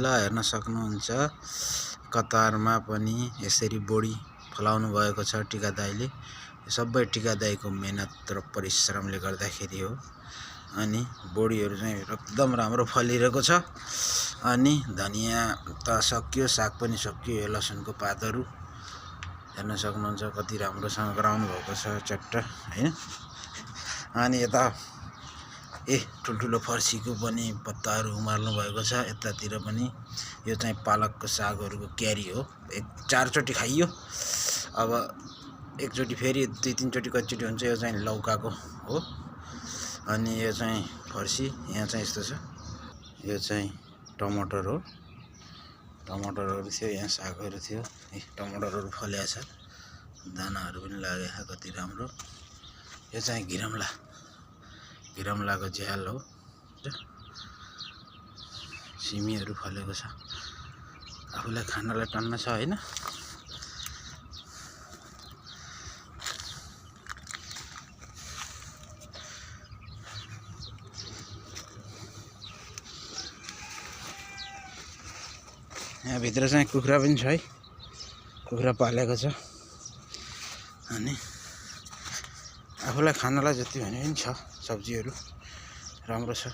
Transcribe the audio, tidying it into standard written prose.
ल हेर्न सक्नुहुन्छ कतारमा पनि यसरी बोडी फलाउनु भएको छ टिका दाइले। सबै टिका दाइको मेहनत र परिश्रमले गर्दाखेरि हो। अनि बोडीहरू चाहिँ एकदम राम्रो फलिरहेको छ। अनि धनिया त सकियो, साग पनि सकियो। यो लसुनको पातहरू हेर्न सक्नुहुन्छ कति राम्रोसँग गराउनु भएको छ चट्ट हैन। अनि यता ठुल्ठुलो फर्सीको पनि पत्ताहरू उमार्नु भएको छ। यतातिर पनि यो चाहिँ पालकको सागहरूको क्यारी हो। 4 चोटि खाइयो। अब एकचोटि फेरि 2-3 चोटि कतिचोटि हुन्छ। यो चाहिँ लौकाको हो। अनि यो चाहिँ फर्सी यहाँ चाहिँ यस्तो छ। यो चाहिँ टमाटर हो। टमाटरहरू थियो, यहाँ सागहरू थियो। टमाटरहरू फलेको छ, दानाहरू पनि लागेको छ कति राम्रो। यो चाहिँ घिरमलाको झ्याल हो। सिमीहरू फलेको छ। आफूलाई खानलाई टन्न छ हैन। यहाँ भित्र चाहिँ कुखुरा पनि छ है। कुखुरा पालेको छ। अनि आफूलाई खानलाई जति भने पनि छ। सब्जीहरू राम्रो छ।